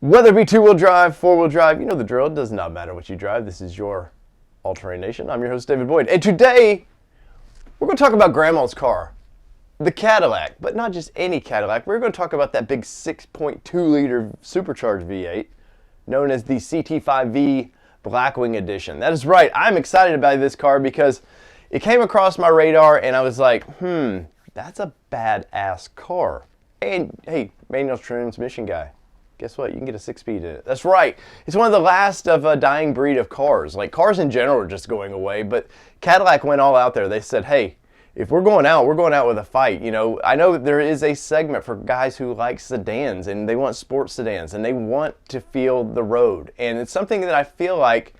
Whether it be two-wheel drive, four-wheel drive, you know the drill. It does not matter what you drive. This is your All-Terrain Nation. I'm your host, David Boyd. And today, we're going to talk about Grandma's car, the Cadillac. But not just any Cadillac. We're going to talk about that big 6.2-liter Supercharged V8, known as the CT5-V Blackwing Edition. That is right. I'm excited about this car because it came across my radar and I was like, that's a badass car. And hey, manual transmission guy, guess what? You can get a 6-speed in it. That's right. It's one of the last of a dying breed of cars. Like, cars in general are just going away, but Cadillac went all out there. They said, hey, if we're going out with a fight. You know, I know there is a segment for guys who like sedans and they want sports sedans and they want to feel the road. And it's something that I feel like,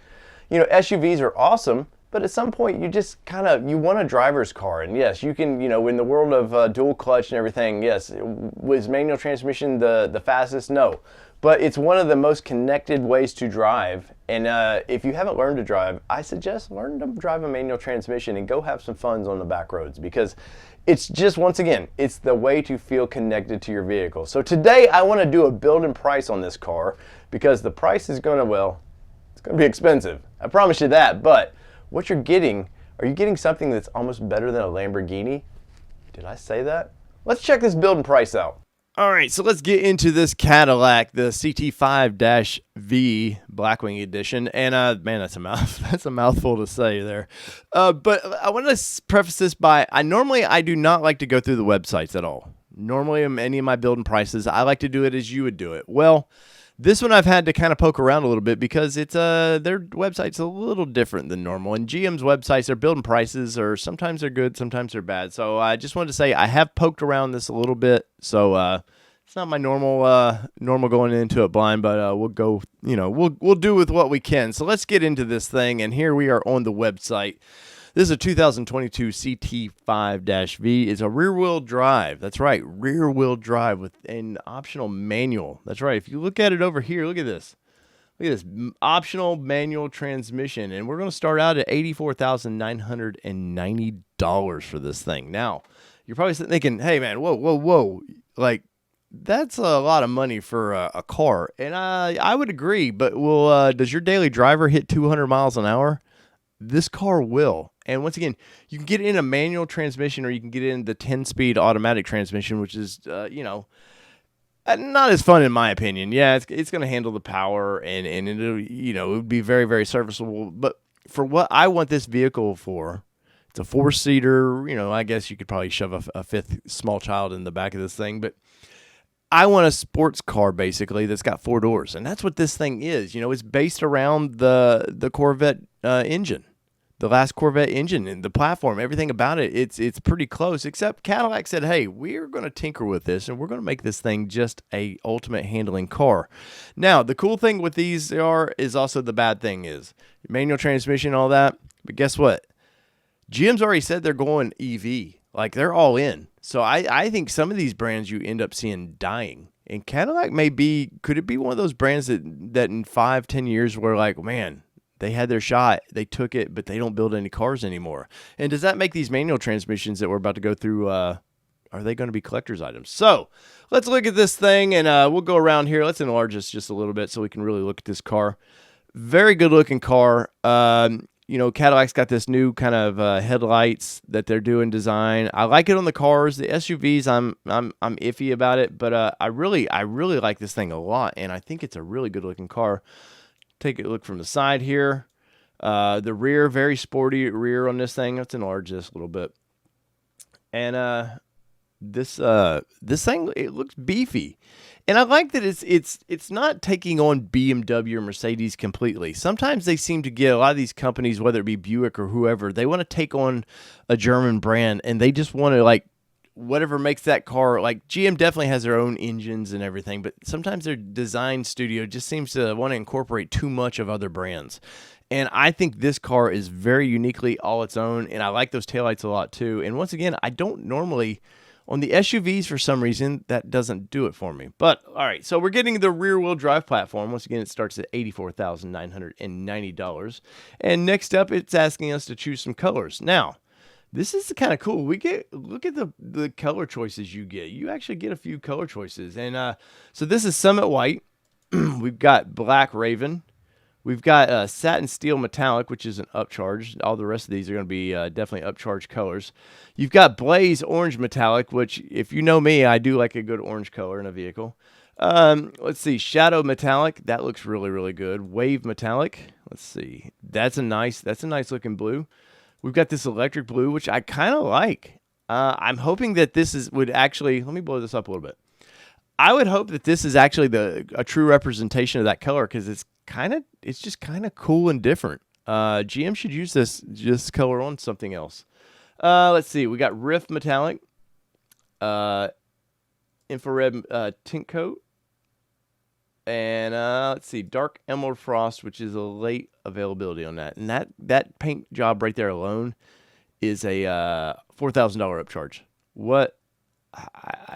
you know, SUVs are awesome, but at some point you just you want a driver's car. And yes, you can, you know, in the world of dual clutch and everything, yes, was manual transmission the fastest? No. But it's one of the most connected ways to drive. And if you haven't learned to drive, I suggest learn to drive a manual transmission and go have some fun on the back roads, because it's just, once again, it's the way to feel connected to your vehicle. So today I want to do a build and price on this car, because the price is going to, well, it's going to be expensive. I promise you that. But what you're getting, are you getting something that's almost better than a Lamborghini? Did I say that? Let's check this build and price out. All right, so let's get into this Cadillac, the CT5-V Blackwing Edition. And man, that's a mouthful to say there. But I want to preface this by, I do not like to go through the websites at all. Normally, any of my build and prices, I like to do it as you would do it. Well, this one I've had to kind of poke around a little bit because it's their website's a little different than normal. And GM's websites, their building prices are sometimes they're good, sometimes they're bad. So I just wanted to say I have poked around this a little bit. So it's not my normal going into it blind, but we'll go, you know, we'll do with what we can. So let's get into this thing. And here we are on the website. This is a 2022 CT5-V. It's a rear-wheel drive. That's right, rear-wheel drive with an optional manual. That's right. If you look at it over here, look at this. Look at this optional manual transmission. And we're going to start out at $84,990 for this thing. Now, you're probably thinking, hey, man, whoa. Like, that's a lot of money for a car. And I would agree, but does your daily driver hit 200 miles an hour? This car will. And once again, you can get it in a manual transmission or you can get it in the 10-speed automatic transmission, which is, you know, not as fun in my opinion. Yeah, it's going to handle the power and it'll, you know, it would be very, very serviceable. But for what I want this vehicle for, it's a 4-seater. You know, I guess you could probably shove a fifth small child in the back of this thing. But I want a sports car, basically, that's got 4 doors. And that's what this thing is. You know, it's based around the Corvette engine. The last Corvette engine and the platform, everything about it, it's pretty close, except Cadillac said, hey, we're going to tinker with this and we're going to make this thing just a ultimate handling car. Now, the cool thing with these is also the bad thing is manual transmission, all that. But guess what? GM's already said they're going EV. Like, they're all in. So I think some of these brands you end up seeing dying. And Cadillac could it be one of those brands that in 5-10 years we're like, man, they had their shot, they took it, but they don't build any cars anymore. And does that make these manual transmissions that we're about to go through, are they going to be collector's items? So let's look at this thing, and we'll go around here. Let's enlarge this just a little bit so we can really look at this car. Very good looking car. You know, Cadillac's got this new kind of headlights that they're doing design. I like it on the cars. The SUVs, I'm iffy about it, but I really like this thing a lot, and I think it's a really good looking car. Take a look from the side here. The rear, very sporty rear on this thing. Let's enlarge this a little bit. And this thing, it looks beefy. And I like that it's not taking on BMW or Mercedes completely. Sometimes they seem to get a lot of these companies, whether it be Buick or whoever, they want to take on a German brand and they just want to, like, whatever makes that car, like GM definitely has their own engines and everything, but sometimes their design studio just seems to want to incorporate too much of other brands. And I think this car is very uniquely all its own, and I like those taillights a lot too. And once again, I don't normally, on the SUVs for some reason, that doesn't do it for me. But all right, so we're getting the rear-wheel drive platform. Once again, it starts at $84,990. And next up, it's asking us to choose some colors. Now, this is kind of cool. Look at the color choices you get. You actually get a few color choices. And so this is Summit White. We've got Black Raven. We've got Satin Steel Metallic, which is an upcharge. All the rest of these are going to be definitely upcharged colors. You've got Blaze Orange Metallic, which, if you know me, I do like a good orange color in a vehicle. Let's see. Shadow Metallic. That looks really, really good. Wave Metallic. Let's see. That's a nice looking blue. We've got this electric blue, which I kind of like. I'm hoping that would actually, let me blow this up a little bit. I would hope that this is actually a true representation of that color, because it's just kind of cool and different. GM should use this color on something else. Let's see. We got Rift Metallic, infrared tint coat, and let's see, Dark Emerald Frost, which is a late availability on that. And that paint job right there alone is a $4,000 upcharge. What?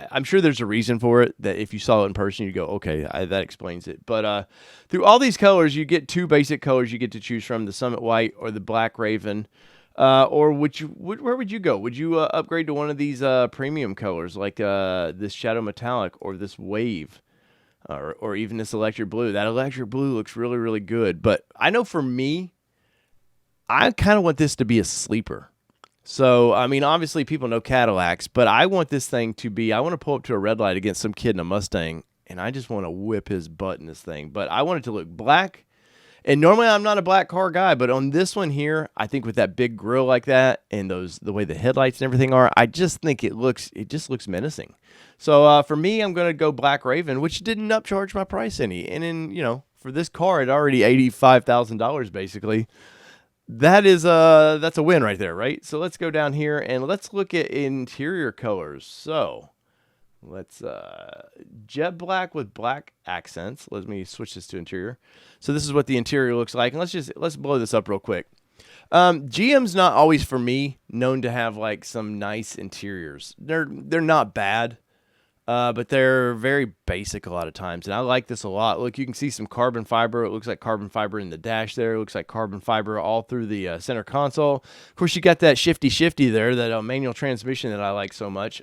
I'm sure there's a reason for it, that if you saw it in person, you go, okay, that explains it. But through all these colors, you get two basic colors you get to choose from: the Summit White or the Black Raven. Or where would you go? Would you upgrade to one of these premium colors, like this Shadow Metallic or this Wave, or even this Electric Blue? That Electric Blue looks really, really good. But I know for me, I kind of want this to be a sleeper. So, I mean, obviously people know Cadillacs, but I want this thing to be, I want to pull up to a red light against some kid in a Mustang, and I just want to whip his butt in this thing. But I want it to look black. And normally I'm not a black car guy, but on this one here, I think with that big grille like that and the way the headlights and everything are, I just think it just looks menacing. So for me, I'm going to go Black Raven, which didn't upcharge my price any. And for this car, it already $85,000 basically. That's a win right there, right? So let's go down here and let's look at interior colors. So let's jet black with black accents. Let me switch this to interior. So this is what the interior looks like, and let's blow this up real quick. GM's not always, for me, known to have like some nice interiors. They're not bad. But they're very basic a lot of times, and I like this a lot. Look, you can see some carbon fiber. It looks like carbon fiber in the dash there. It looks like carbon fiber all through the center console. Of course, you got that shifty there, that manual transmission that I like so much.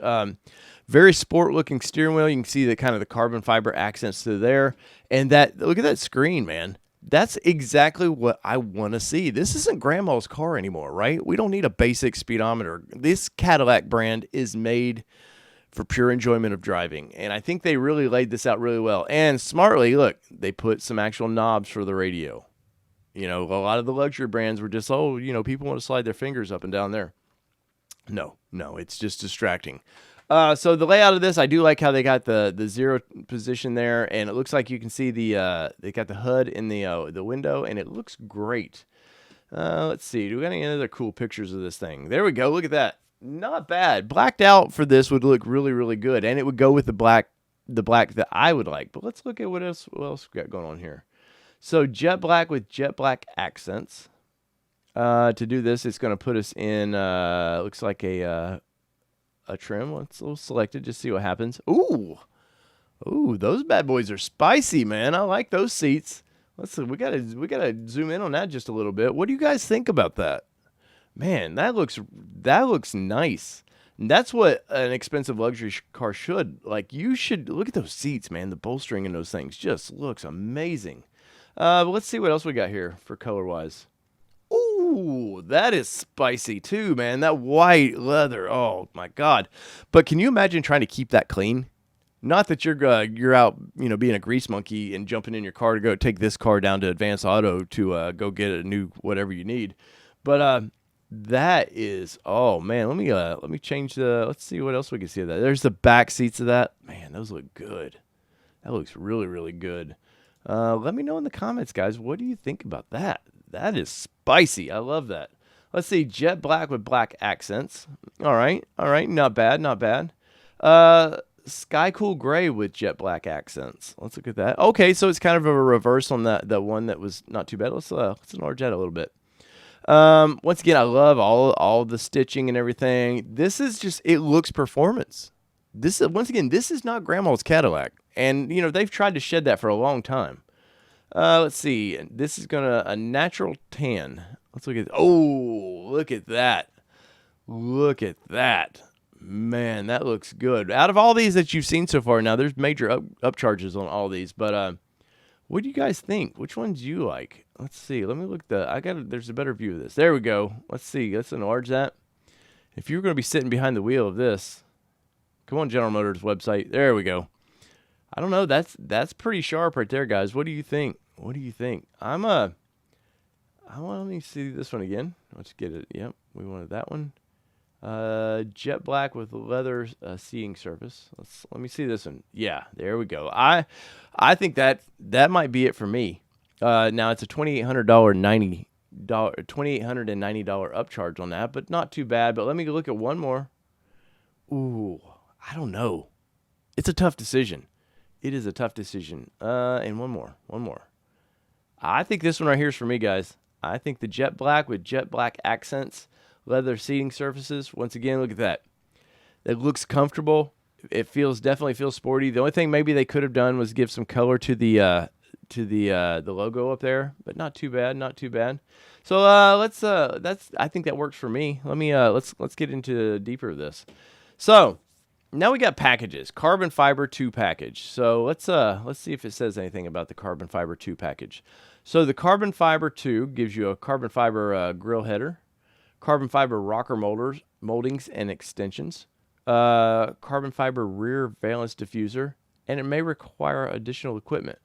Very sport-looking steering wheel. You can see the kind of the carbon fiber accents through there. And look at that screen, man. That's exactly what I want to see. This isn't grandma's car anymore, right? We don't need a basic speedometer. This Cadillac brand is made for pure enjoyment of driving. And I think they really laid this out really well. And smartly, look, they put some actual knobs for the radio. A lot of the luxury brands were just, people want to slide their fingers up and down there. No, it's just distracting. So the layout of this, I do like how they got the zero position there, and it looks like you can see they got the HUD in the window, and it looks great. Let's see, do we got any other cool pictures of this thing? There we go, look at that. Not bad. Blacked out for this would look really, really good, and it would go with the black that I would like. But let's look at what else we got going on here. So jet black with jet black accents. To do this, it's going to put us in looks like a trim. Let's select it, just see what happens. Ooh, those bad boys are spicy, man. I like those seats. Let's see. We gotta zoom in on that just a little bit. What do you guys think about that? Man, that looks nice. And that's what an expensive luxury car should. Like, you should look at those seats, man. The bolstering in those things just looks amazing. But let's see what else we got here for color-wise. Ooh, that is spicy too, man. That white leather. Oh my God. But can you imagine trying to keep that clean? Not that you're out, being a grease monkey and jumping in your car to go take this car down to Advanced Auto to go get a new whatever you need. But that is, oh man, let me change let's see what else we can see of that. There's the back seats of that. Man, those look good. That looks really, really good. Let me know in the comments, guys. What do you think about that? That is spicy. I love that. Let's see, jet black with black accents. All right. Not bad. Sky cool gray with jet black accents. Let's look at that. Okay, so it's kind of a reverse on that one that was not too bad. Let's enlarge that a little bit. Once again, I love all the stitching and everything. This is just, it looks performance. This is not grandma's Cadillac. And, they've tried to shed that for a long time. Let's see. This is a natural tan. Let's look at, look at that. Look at that. Man, that looks good. Out of all these that you've seen so far, now there's major upcharges on all these, but What do you guys think? Which ones do you like? Let's see. Let me look there's a better view of this. There we go. Let's see. Let's enlarge that. If you're going to be sitting behind the wheel of this, come on, General Motors website. There we go. I don't know. That's pretty sharp right there, guys. What do you think? What do you think? Let me see this one again. Let's get it. Yep, we wanted that one. Jet black with leather seating surface. Let me see this one. Yeah, there we go. I think that might be it for me. Now it's a $2,890 upcharge on that, but not too bad. But let me look at one more. Ooh, I don't know. It's a tough decision. It is a tough decision. And one more. I think this one right here is for me, guys. I think the jet black with jet black accents, leather seating surfaces. Once again, look at that. It looks comfortable. It definitely feels sporty. The only thing maybe they could have done was give some color to the logo up there, but not too bad, not too bad. So I think that works for me. Let me let's get into deeper of this. So now we got packages. Carbon fiber 2 package. So let's see if it says anything about the carbon fiber 2 package. So the carbon fiber 2 gives you a carbon fiber grill header, carbon fiber rocker moldings and extensions, carbon fiber rear valence diffuser, and it may require additional equipment.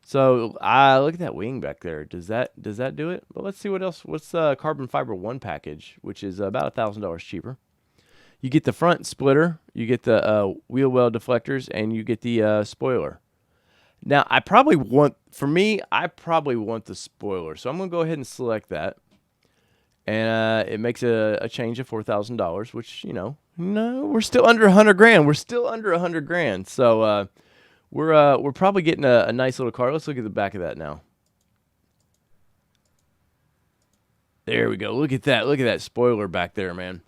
So look at that wing back there. Does that do it? But let's see what else. What's the carbon fiber 1 package, which is about $1,000 cheaper. You get the front splitter, you get the wheel well deflectors, and you get the spoiler. Now, I probably want the spoiler. So I'm going to go ahead and select that. And it makes a change of $4,000, which, no, we're still under $100,000. We're still under $100,000. So we're probably getting a nice little car. Let's look at the back of that now. There we go. Look at that. Look at that spoiler back there, man.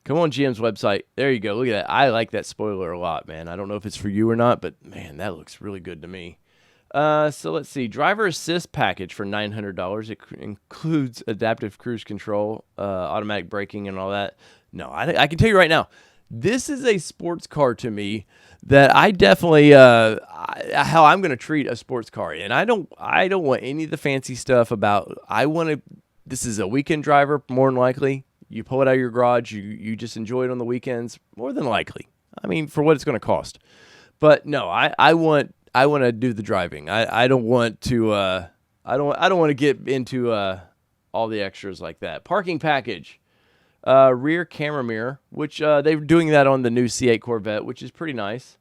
Come on, GM's website. There you go. Look at that. I like that spoiler a lot, man. I don't know if it's for you or not, but, man, that looks really good to me. So let's see. Driver assist package for $900. It includes adaptive cruise control, automatic braking, and all that. No, I can tell you right now, this is a sports car to me that I definitely how I'm going to treat a sports car. And I don't want any of the fancy stuff about. This is a weekend driver, more than likely. You pull it out of your garage. You just enjoy it on the weekends, more than likely. I mean, for what it's going to cost. But no, I want to do the driving. I don't want to. I don't want to get into all the extras like that. Parking package, rear camera mirror, which they're doing that on the new C8 Corvette, which is pretty nice.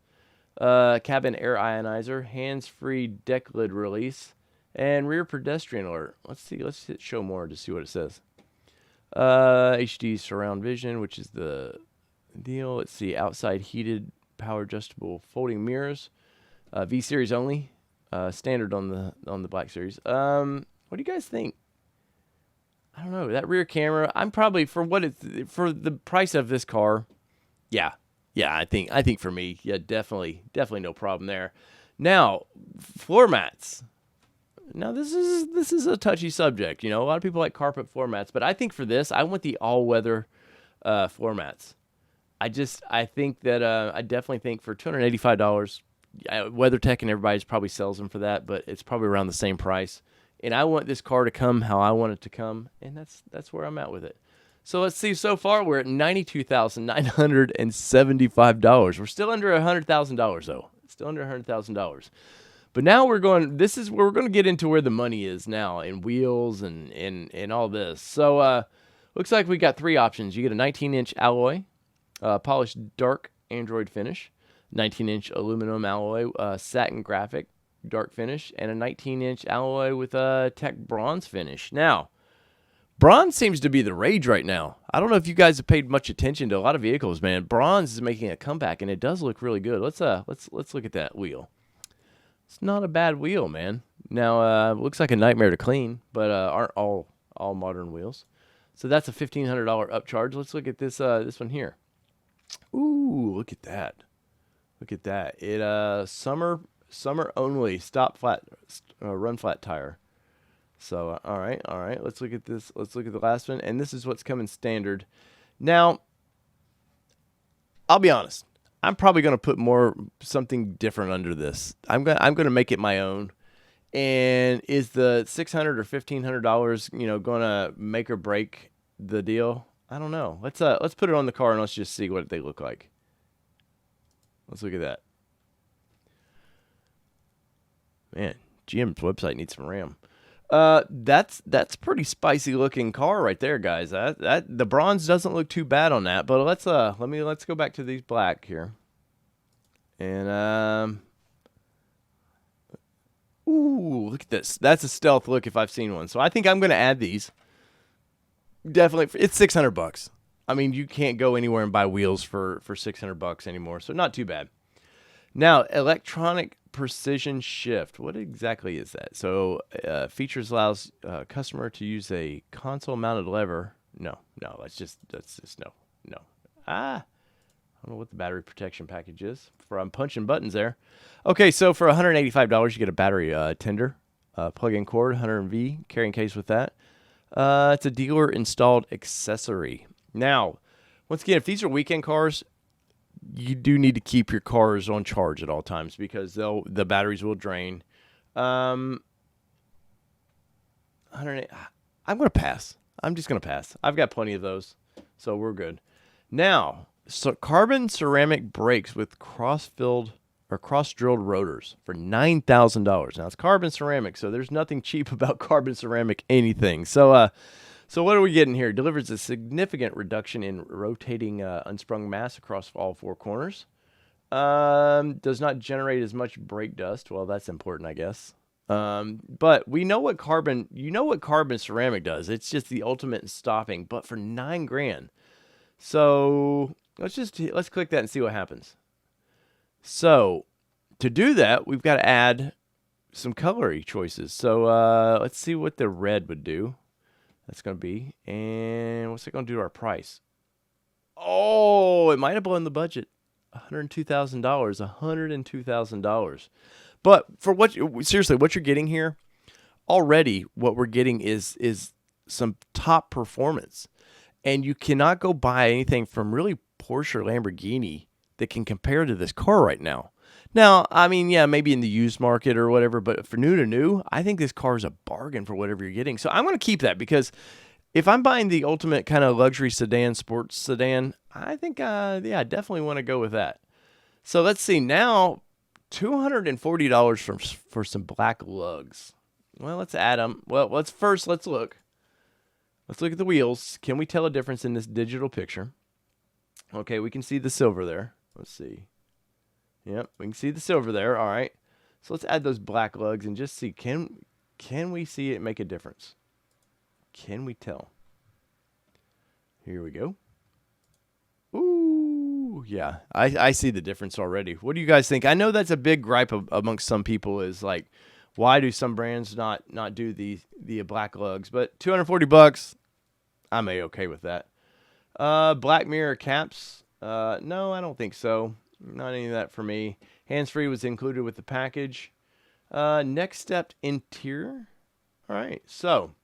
Cabin air ionizer, hands-free deck lid release, and rear pedestrian alert. Let's see. Let's hit show more to see what it says. HD surround vision, which is the deal. Let's see. Outside heated, power adjustable folding mirrors. V series only. Standard on the Black Series. What do you guys think? I don't know. That rear camera, I'm probably for the price of this car. Yeah, I think for me, yeah, definitely no problem there. Now, floor mats. Now this is a touchy subject. A lot of people like carpet floor mats, but I think for this, I want the all-weather floor mats. I think that I definitely think for $285, WeatherTech and everybody probably sells them for that, but it's probably around the same price. And I want this car to come how I want it to come, and that's where I'm at with it. So let's see. So far, we're at $92,975. We're still under $100,000 though. Still under $100,000. But now this is where we're going to get into where the money is now in wheels and all this. So looks like we got 3 options. You get a 19-inch alloy, polished dark Android finish, 19-inch aluminum alloy, satin graphic, dark finish, and a 19-inch alloy with a tech bronze finish. Now, bronze seems to be the rage right now. I don't know if you guys have paid much attention to a lot of vehicles, man. Bronze is making a comeback, and it does look really good. Let's look at that wheel. It's not a bad wheel, man. Now, looks like a nightmare to clean, but aren't all modern wheels. So that's a $1,500 upcharge. Let's look at this one here. Ooh, look at that. Look at that. It summer only run flat tire. So all right. Let's look at this. Let's look at the last one, and this is what's coming standard. Now, I'll be honest. I'm probably going to put something different under this. I'm going to make it my own. And is the $600 or $1,500, going to make or break the deal? I don't know. Let's put it on the car and let's just see what they look like. Let's look at that. Man, GM's website needs some RAM. That's pretty spicy looking car right there, guys. That the bronze doesn't look too bad on that. But let's go back to these black here. And ooh, look at this. That's a stealth look if I've seen one. So I think I'm going to add these. Definitely, it's $600. I mean, you can't go anywhere and buy wheels for $600 anymore. So not too bad. Now, electronic precision shift. What exactly is that? So features allows customer to use a console mounted lever. No, that's just no. I don't know what the battery protection package is. I'm punching buttons there. Okay, so for $185, you get a battery tender, plug-in cord, 100V carrying case with that. It's a dealer installed accessory. Now, once again, if these are weekend cars, you do need to keep your cars on charge at all times because the batteries will drain. I'm going to pass. I'm just going to pass. I've got plenty of those, so we're good. Now, so carbon ceramic brakes with cross-drilled rotors for $9,000. Now, it's carbon ceramic, so there's nothing cheap about carbon ceramic anything. So what are we getting here? Delivers a significant reduction in rotating unsprung mass across all four corners. Does not generate as much brake dust. Well, that's important, I guess. But we know what carbon ceramic does. It's just the ultimate in stopping, but for $9,000. So let's click that and see what happens. So to do that, we've got to add some color choices. So let's see what the red would do. That's going to be, and what's it going to do to our price? Oh, it might have blown the budget. $102,000, $102,000. But for what you're getting here, already what we're getting is some top performance. And you cannot go buy anything from really Porsche or Lamborghini that can compare to this car right now. Now, I mean, yeah, maybe in the used market or whatever, but for new to new, I think this car is a bargain for whatever you're getting. So I'm going to keep that because if I'm buying the ultimate kind of luxury sedan, sports sedan, I think, I definitely want to go with that. So let's see now, $240 for some black lugs. Well, let's add them. Well, let's look. Let's look at the wheels. Can we tell a difference in this digital picture? Okay, we can see the silver there. Let's see. Yep, we can see the silver there. All right. So let's add those black lugs and just see, can we see it make a difference? Can we tell? Here we go. Ooh, yeah. I see the difference already. What do you guys think? I know that's a big gripe amongst some people is like, why do some brands not do the black lugs? But $240, I'm okay with that. Black mirror caps. No, I don't think so. Not any of that for me. Hands-free was included with the package. Next step, interior. All right, so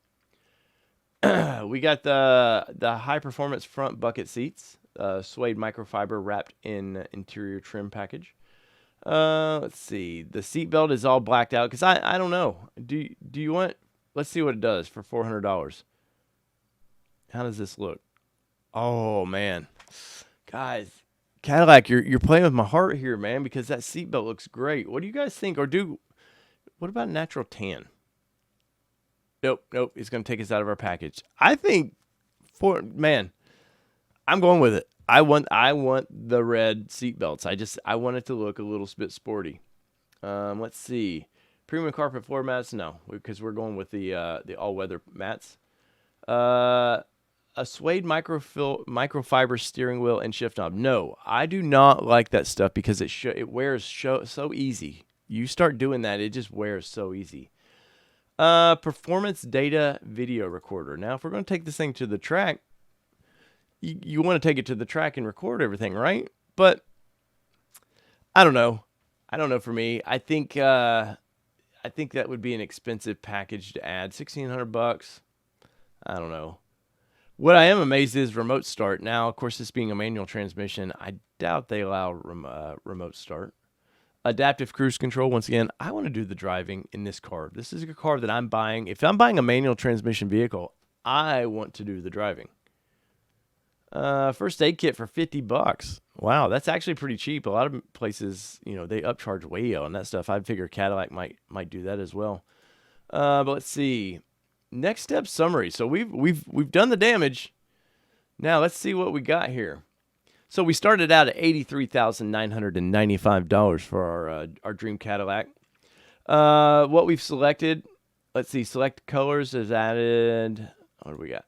we got the high-performance front bucket seats, suede microfiber wrapped in interior trim package. Let's see. The seat belt is all blacked out because I don't know. Do you want? Let's see what it does for $400. How does this look? Oh man, guys, Cadillac, you're playing with my heart here, man, because that seat belt looks great. What do you guys think? What about natural tan? Nope. It's gonna take us out of our package. I think I'm going with it. I want the red seat belts. I want it to look a little bit sporty. Let's see. Premium carpet floor mats, no, because we're going with the all-weather mats. A suede microfiber steering wheel and shift knob. No, I do not like that stuff because it wears so easy. You start doing that, it just wears so easy. Performance data video recorder. Now, if we're going to take this thing to the track, you want to take it to the track and record everything, right? But I don't know. For me, I think that would be an expensive package to add. $1,600. I don't know. What I am amazed is remote start. Now, of course, this being a manual transmission, I doubt they allow remote start. Adaptive cruise control. Once again, I want to do the driving in this car. This is a car that I'm buying. If I'm buying a manual transmission vehicle, I want to do the driving. First aid kit for $50. Wow, that's actually pretty cheap. A lot of places, you know, they upcharge way on that stuff. I figure Cadillac might do that as well. But let's see. Next step summary. So we've done the damage. Now let's see what we got here. So we started out at $83,995 for our dream Cadillac. What we've selected, let's see, select colors is added. What do we got?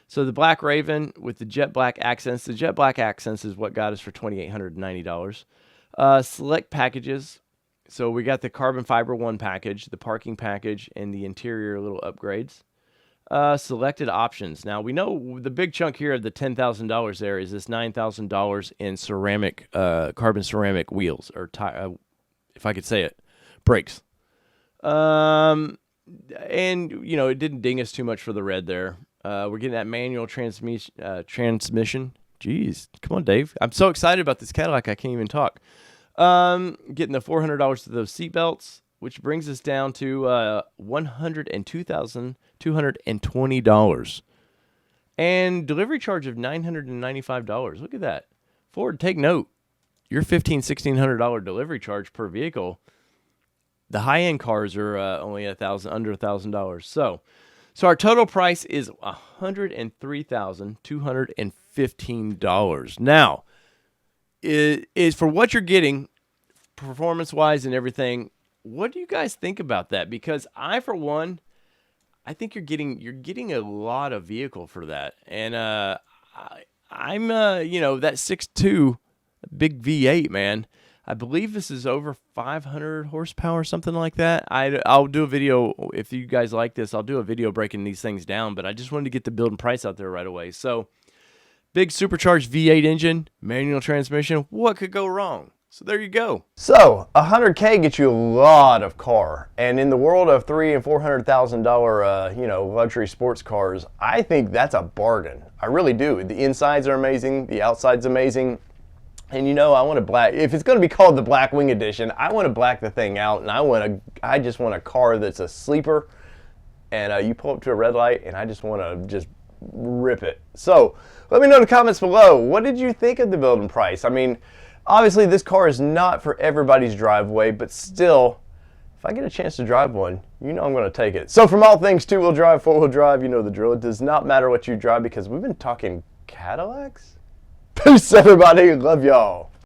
So the Black Raven with the jet black accents. The jet black accents is what got us for $2,890. Select packages. So we got the carbon fiber 1 package, the parking package, and the interior little upgrades. Selected options. Now we know the big chunk here of the $10,000 there is this $9,000 in ceramic, carbon ceramic wheels, or if I could say it, brakes. And you know, it didn't ding us too much for the red there. We're getting that manual transmission. Jeez, come on, Dave. I'm so excited about this Cadillac I can't even talk. Getting the $400 to those seat belts, which brings us down to $102,220. And delivery charge of $995. Look at that. Ford, take note. Your $1,600 delivery charge per vehicle. The high-end cars are only under $1,000. So our total price is $103,215. Now, is for what you're getting, performance-wise and everything. What do you guys think about that? Because I, for one, I think you're getting a lot of vehicle for that, and I'm you know, that 6.2 big V8, man. I believe this is over 500 horsepower, something like that. I'll do a video if you guys like this. I'll do a video breaking these things down, but I just wanted to get the build and price out there right away. So, big supercharged V8 engine, manual transmission. What could go wrong? So there you go. So $100K gets you a lot of car, and in the world of $300,000 and $400,000, you know, luxury sports cars, I think that's a bargain. I really do. The insides are amazing. The outside's amazing. And you know, I want to black. If it's going to be called the Blackwing edition, I want to black the thing out, and I just want a car that's a sleeper. And you pull up to a red light, and I just want to just rip it. So let me know in the comments below. What did you think of the build and price? I mean, obviously this car is not for everybody's driveway, but still, if I get a chance to drive one, you know I'm going to take it. So from all things two-wheel drive, four-wheel drive, you know the drill. It does not matter what you drive because we've been talking Cadillacs. Peace, everybody. Love y'all.